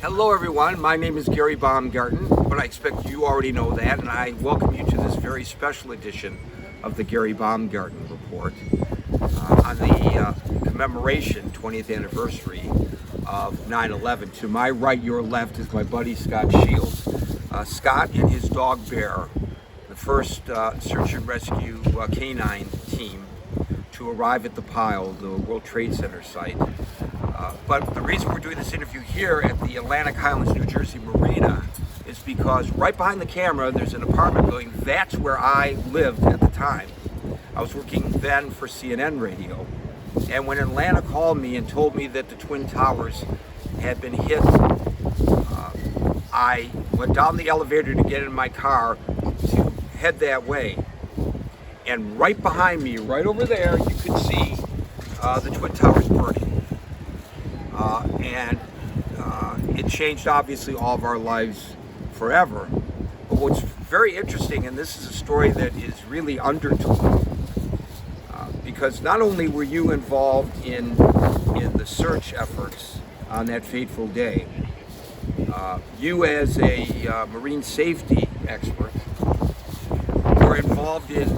Hello everyone, my name is Gary Baumgarten, but I expect you already know that, and I welcome you to this very special edition of the Gary Baumgarten Report on the commemoration 20th anniversary of 9/11. To my right, your left, is my buddy Scott Shields. Scott and his dog Bear, the first search and rescue canine team to arrive at the pile, the World Trade Center site. But the reason we're doing this interview here at the Atlantic Highlands, New Jersey Marina is because right behind the camera there's an apartment building. That's where I lived at the time. I was working then for CNN radio. And when Atlanta called me and told me that the Twin Towers had been hit, I went down the elevator to get in my car to head that way. And right behind me, right over there, you could see the Twin Towers burning. It changed obviously all of our lives forever. But what's very interesting, and this is a story that is really undertold, because not only were you involved in the search efforts on that fateful day, you as a marine safety expert were involved in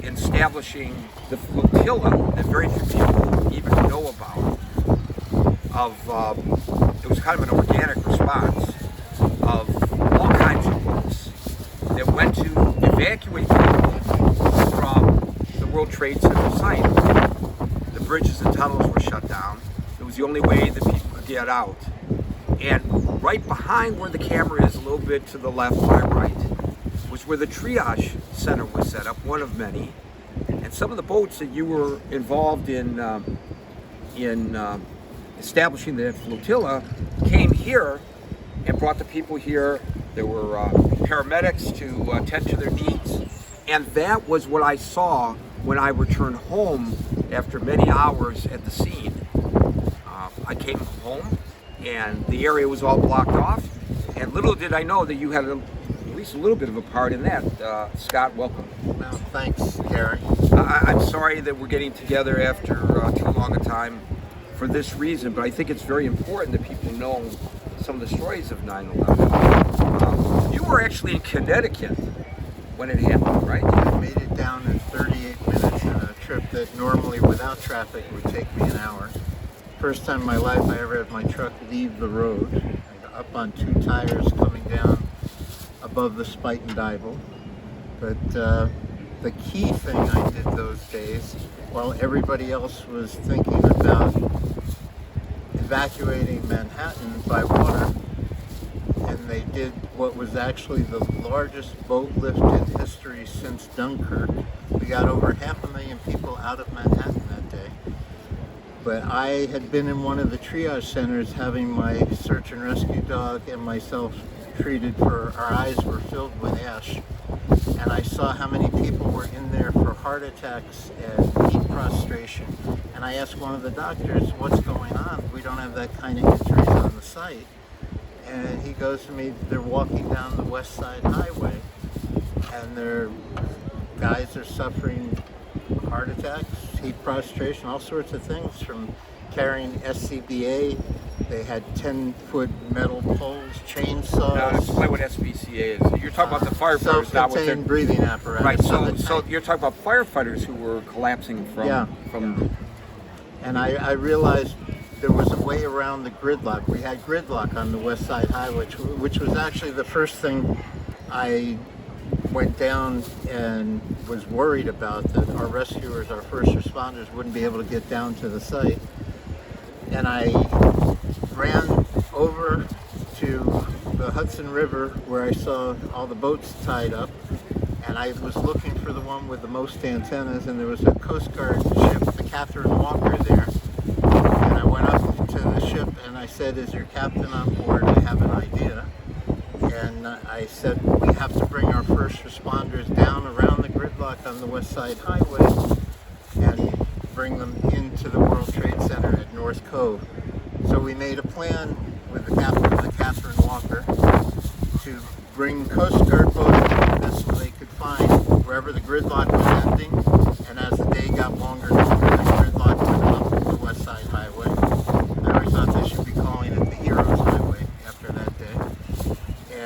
establishing the flotilla that very few people even know about. It was kind of an organic response of all kinds of boats that went to evacuate people from the World Trade Center site. The bridges and tunnels were shut down. It was the only way that people could get out. And right behind where the camera is, a little bit to the left, my right, was where the triage center was set up, one of many. And some of the boats that you were involved in establishing the flotilla came here and brought the people here. There were paramedics to attend to their needs, and that was what I saw when I returned home after many hours at the scene. I came home and the area was all blocked off, and little did I know that you had at least a little bit of a part in that. Scott, welcome. Well, thanks, Gary. I'm sorry that we're getting together after too long a time for this reason, but I think it's very important that people know some of the stories of 9/11. You were actually in Connecticut when it happened, right? I made it down in 38 minutes on a trip that normally without traffic would take me an hour. First time in my life I ever had my truck leave the road. I got up on two tires coming down above the Spite and Dival. But the key thing I did those days, while everybody else was thinking about evacuating Manhattan by water, and they did what was actually the largest boat lift in history since Dunkirk. We got over 500,000 people out of Manhattan that day. But I had been in one of the triage centers having my search and rescue dog and myself treated for, our eyes were filled with ash. And I saw how many people were in there for heart attacks and heat prostration. And I asked one of the doctors, what's going on? We don't have that kind of injuries on the site. And he goes to me, they're walking down the West Side Highway and their guys are suffering heart attacks, heat prostration, all sorts of things, from carrying SCBA. They had 10-foot metal poles, chainsaws. Now, explain what SPCA is. You're talking about the firefighters, not what they're... breathing apparatus. Right, so you're talking about firefighters who were collapsing from... And I realized there was a way around the gridlock. We had gridlock on the West Side Highway, which was actually the first thing I went down and was worried about, that our rescuers, our first responders, wouldn't be able to get down to the site. And I ran over to the Hudson River where I saw all the boats tied up, and I was looking for the one with the most antennas, and there was a Coast Guard ship, the Catherine Walker, there. And I went up to the ship and I said, is your captain on board? I have an idea. And I said, we have to bring our first responders down around the gridlock on the West Side Highway and bring them into the World Trade Center at North Cove. So we made a plan with the captain of the Catherine Walker to bring Coast Guard boats into this so they could find wherever the gridlock was ending, and as the day got longer and longer, the gridlock went up the West Side Highway. I always thought they should be calling it the Heroes Highway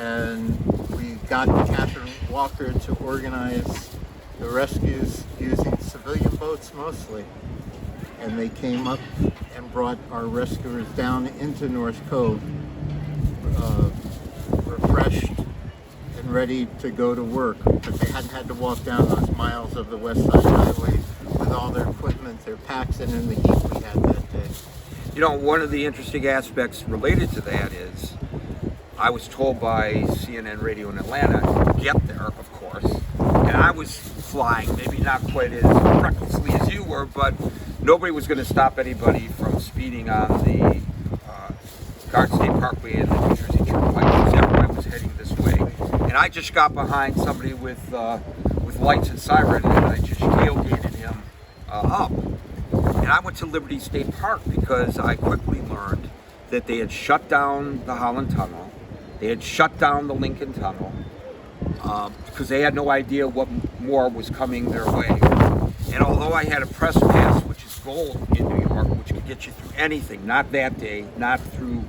and we got Catherine Walker to organize the rescues using civilian boats mostly. And they came up and brought our rescuers down into North Cove, refreshed and ready to go to work, but they hadn't had to walk down those miles of the West Side Highway with all their equipment, their packs, and in the heat we had that day. You know, one of the interesting aspects related to that is I was told by CNN Radio in Atlanta to get there, of course, and I was flying, maybe not quite as recklessly as you were, but nobody was going to stop anybody from speeding on the Garden State Parkway and the New Jersey Turnpike because everybody was heading this way. And I just got behind somebody with lights and siren, and I just tailgated him up. And I went to Liberty State Park because I quickly learned that they had shut down the Holland Tunnel, they had shut down the Lincoln Tunnel, because they had no idea what more was coming their way. And although I had a press pass, which is gold in New York, which could get you through anything, not that day, not through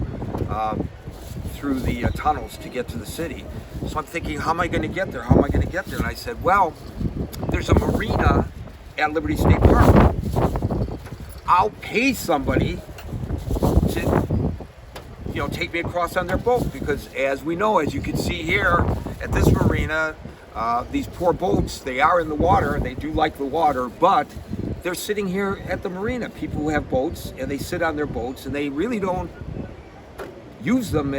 the tunnels to get to the city. So I'm thinking, how am I going to get there? How am I going to get there? And I said, well, there's a marina at Liberty State Park. I'll pay somebody to, take me across on their boat, because as we know, as you can see here at this marina, these poor boats, they are in the water, they do like the water, but they're sitting here at the marina. People who have boats, and they sit on their boats, and they really don't use them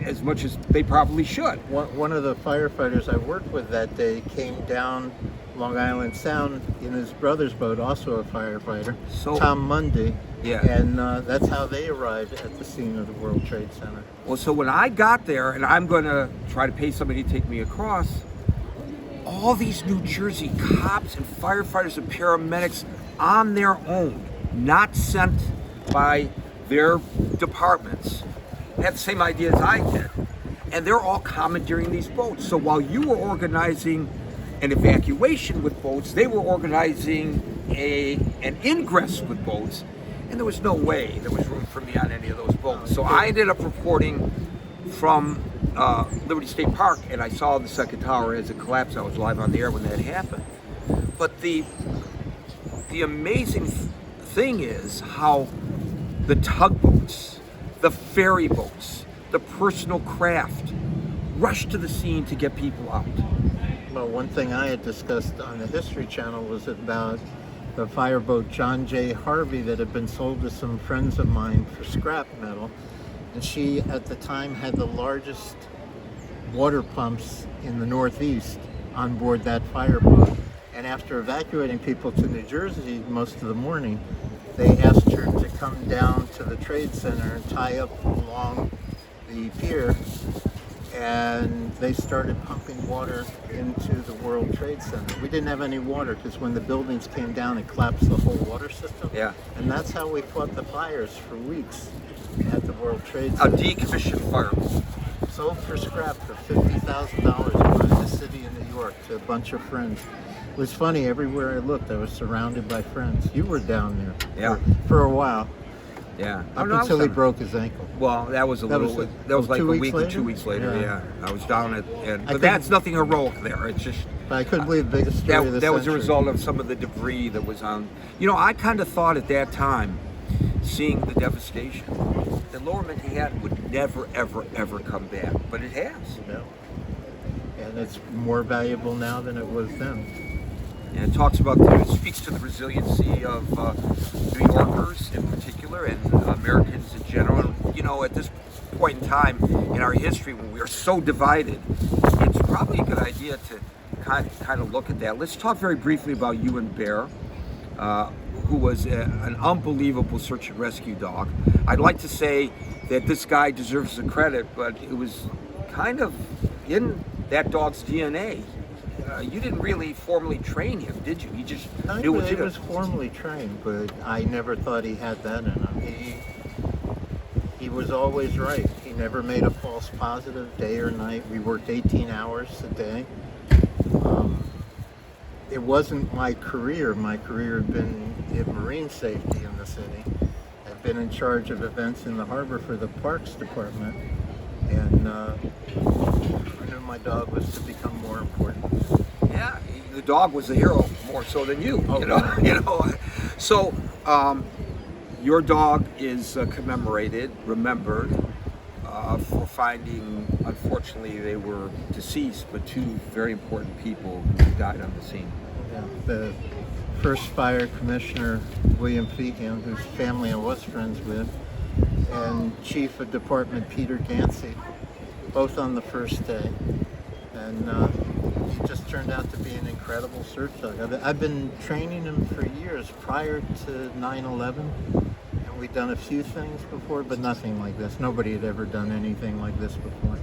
as much as they probably should. One of the firefighters I worked with that day came down Long Island Sound in his brother's boat, also a firefighter, Tom Mundy. Yeah. And that's how they arrived at the scene of the World Trade Center. Well, so when I got there, and I'm going to try to pay somebody to take me across, all these New Jersey cops and firefighters and paramedics on their own, not sent by their departments, had the same idea as I did. And they're all commandeering these boats. So while you were organizing an evacuation with boats, they were organizing an ingress with boats, and there was no way there was room for me on any of those boats. So I ended up reporting from Liberty State Park, and I saw the second tower as it collapsed. I was live on the air when that happened. But the amazing thing is how the tugboats, the ferry boats, the personal craft rushed to the scene to get people out. Well, one thing I had discussed on the History Channel was about the fireboat John J. Harvey that had been sold to some friends of mine for scrap metal. And she, at the time, had the largest water pumps in the Northeast on board that fireboat. And after evacuating people to New Jersey most of the morning, they asked her to come down to the Trade Center and tie up along the pier, and they started pumping water into the World Trade Center. We didn't have any water because when the buildings came down, it collapsed the whole water system. Yeah. And that's how we fought the fires for weeks at the World Trade A Center. decommissioned fireboat. Sold for scrap for $50,000 in the city of New York to a bunch of friends. It was funny, everywhere I looked, I was surrounded by friends. You were down there for a while. Yeah. Up until he broke his ankle. Well, that was like a week or 2 weeks later. Yeah. I was down but that's nothing heroic there. It's just. But I couldn't believe the biggest story of the That was a century. result of some of the debris that was on. I kind of thought at that time, seeing the devastation, that Lower Manhattan would never, ever, ever come back. But it has. Yeah. And it's more valuable now than it was then. And it speaks to the resiliency of New Yorkers in particular and Americans in general. At this point in time in our history when we are so divided, it's probably a good idea to kind of look at that. Let's talk very briefly about Ewan Bear, who was an unbelievable search and rescue dog. I'd like to say that this guy deserves the credit, but it was kind of in that dog's DNA. You didn't really formally train him, did you? He just knew what to do. He was formally trained, but I never thought he had that in him. He was always right. He never made a false positive day or night. We worked 18 hours a day. It wasn't my career. My career had been in marine safety in the city. I've been in charge of events in the harbor for the Parks Department. And I knew my dog was to become more important. Yeah, the dog was the hero more so than you. Oh, You know, yeah. you know. So, your dog is commemorated, remembered for finding. Unfortunately, they were deceased, but two very important people who died on the scene. Yeah. The first fire commissioner, William Feehan, whose family I was friends with, and chief of department Peter Gansey, both on the first day. And he just turned out to be an incredible search dog. I've been training him for years prior to 9/11, and we'd done a few things before, but nothing like this. Nobody had ever done anything like this before.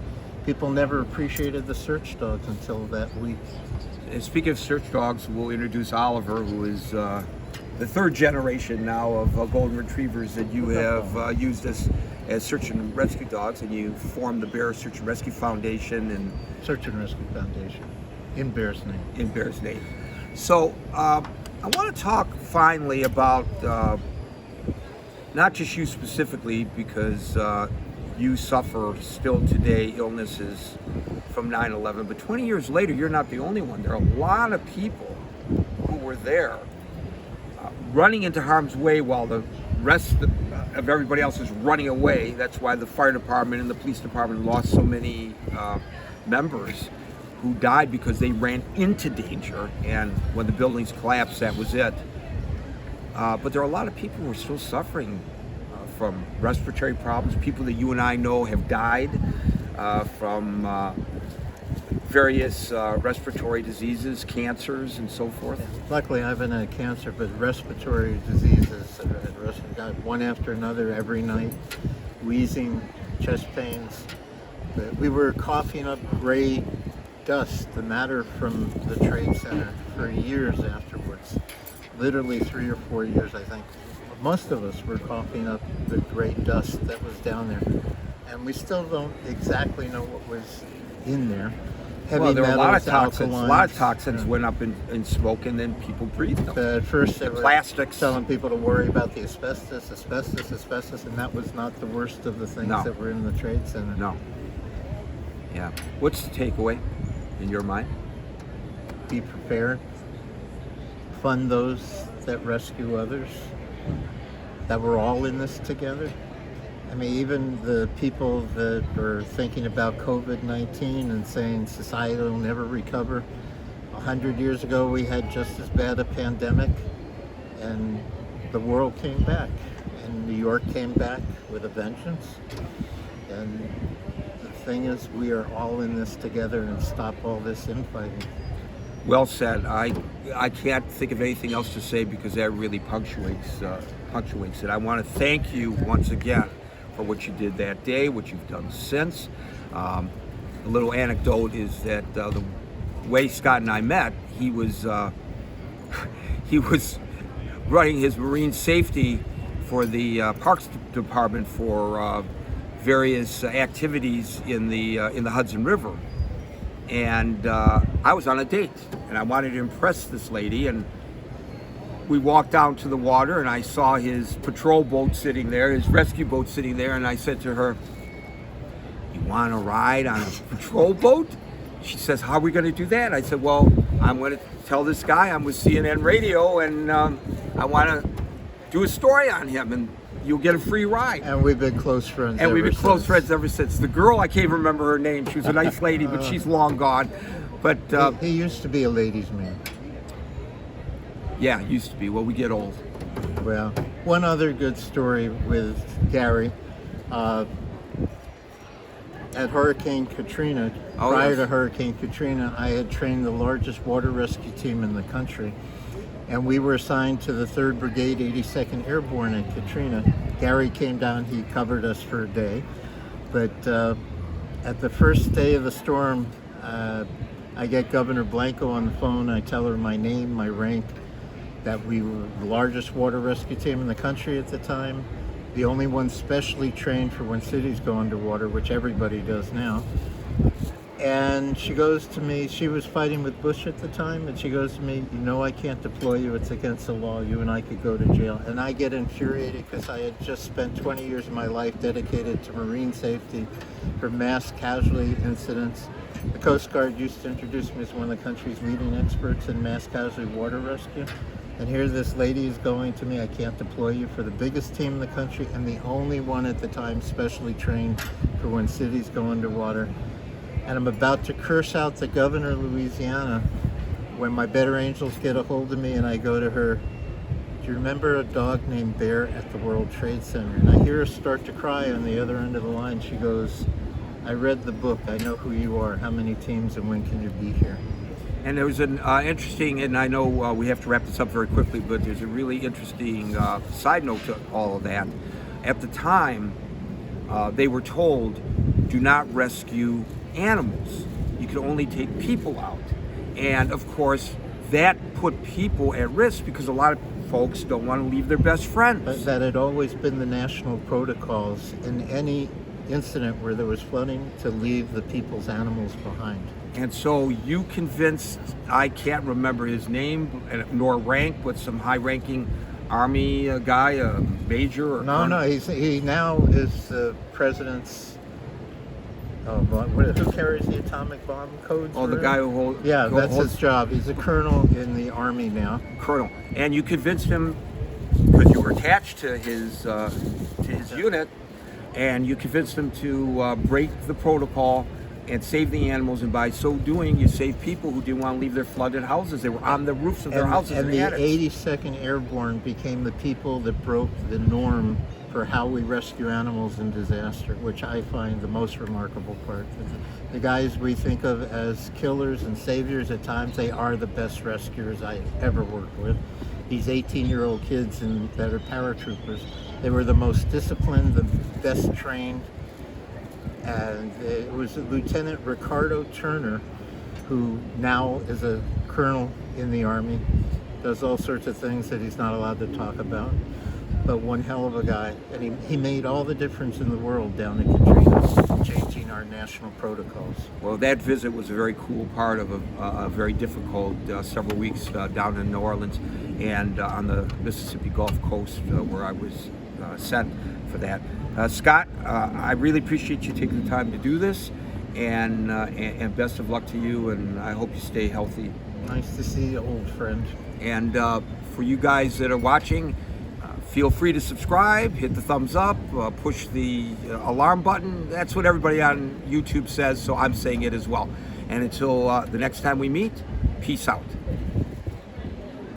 People never appreciated the search dogs until that week. And speaking of search dogs, we'll introduce Oliver, who is the third generation now of golden retrievers that you have used as search and rescue dogs, and you formed the Bear Search and Rescue Foundation and Search and Rescue Foundation, in Bear's name. in Bear's name. So I want to talk finally about not just you specifically, because you suffer still today illnesses from 9/11, but 20 years later, you're not the only one. There are a lot of people who were there running into harm's way while the rest of everybody else is running away. That's why the fire department and the police department lost so many members who died because they ran into danger, and when the buildings collapsed, that was it. But there are a lot of people who are still suffering from respiratory problems. People that you and I know have died from various respiratory diseases, cancers, and so forth. Luckily, I haven't had cancer, but respiratory diseases, I've got one after another every night, wheezing, chest pains. But we were coughing up gray dust, the matter from the Trade Center, for years afterwards. Literally 3 or 4 years, I think. Most of us were coughing up the gray dust that was down there. And we still don't exactly know what was in there. Heavy Well, there were a lot of metals, toxins. A alkalines. lot of toxins went up in smoke, and then people breathed them. But at first they were Plastics. telling people to worry about the asbestos, and that was not the worst of the things No. that were in the Trade Center. No. Yeah. What's the takeaway in your mind? Be prepared. Fund those that rescue others. That we're all in this together. I mean, even the people that are thinking about COVID-19 and saying society will never recover. 100 years ago, we had just as bad a pandemic, and the world came back. And New York came back with a vengeance. And the thing is, we are all in this together, and stop all this infighting. Well said. I can't think of anything else to say because that really punctuates it. I want to thank you once again for what you did that day, what you've done since. A little anecdote is that the way Scott and I met, he was running his marine safety for the Parks Department for various activities in the Hudson River. And I was on a date, and I wanted to impress this lady, and we walked down to the water, and I saw his patrol boat sitting there, his rescue boat sitting there, and I said to her, "You want to ride on a patrol boat?" She says, "How are we going to do that?" I said, "Well, I'm going to tell this guy I'm with CNN Radio, and I want to do a story on him, and you'll get a free ride." And we've been close friends And we've been close since. friends ever since. The girl, I can't even remember her name. She was a nice lady, but she's long gone. But He used to be a ladies' man. yeah, it used to be. Well, we get old. Well, one other good story with Gary. At Hurricane Katrina, Oh, prior yes. to Hurricane Katrina, I had trained the largest water rescue team in the country. And we were assigned to the 3rd Brigade, 82nd Airborne at Katrina. Gary came down, he covered us for a day. But at the first day of the storm, I get Governor Blanco on the phone. I tell her my name, my rank, that we were the largest water rescue team in the country at the time, the only one specially trained for when cities go underwater, which everybody does now. And she goes to me, she was fighting with Bush at the time, and she goes to me, you know I can't deploy you, it's against the law, you and I could go to jail. And I get infuriated because I had just spent 20 years of my life dedicated to marine safety for mass casualty incidents. The Coast Guard used to introduce me as one of the country's leading experts in mass casualty water rescue. And here this lady is going to me, I can't deploy you for the biggest team in the country and the only one at the time specially trained for when cities go underwater. And I'm about to curse out the governor of Louisiana when my better angels get a hold of me and I go to her, do you remember a dog named Bear at the World Trade Center? And I hear her start to cry on the other end of the line. She goes, I read the book, I know who you are, how many teams and when can you be here? And there was an interesting, and I know we have to wrap this up very quickly, but there's a really interesting side note to all of that. At the time, they were told, do not rescue animals. You can only take people out. And of course, that put people at risk because a lot of folks don't want to leave their best friends. But that had always been the national protocols in any incident where there was flooding to leave the people's animals behind. And so you convinced, I can't remember his name nor rank, but some high-ranking Army guy, a major or No, he now is the president's. Who carries the atomic bomb codes? Oh, the guy who holds. Yeah, that's his job. He's a colonel in the Army now. Colonel, and you convinced him because you were attached to his unit, and you convinced him to break the protocol and save the animals, and by so doing, you saved people who didn't want to leave their flooded houses. They were on the roofs of their houses. And the attics. 82nd Airborne became the people that broke the norm for how we rescue animals in disaster, which I find the most remarkable part. The guys we think of as killers and saviors at times, they are the best rescuers I ever worked with. These 18-year-old kids that are paratroopers, they were the most disciplined, the best trained. And it was Lieutenant Ricardo Turner, who now is a colonel in the Army, does all sorts of things that he's not allowed to talk about, but one hell of a guy. And he made all the difference in the world down in Katrina, changing our national protocols. Well, that visit was a very cool part of a very difficult several weeks down in New Orleans and on the Mississippi Gulf Coast where I was sent for that. Scott, I really appreciate you taking the time to do this, and best of luck to you, and I hope you stay healthy. Nice to see you, old friend. And for you guys that are watching, feel free to subscribe, hit the thumbs up, push the alarm button. That's what everybody on YouTube says, so I'm saying it as well. And until the next time we meet, peace out.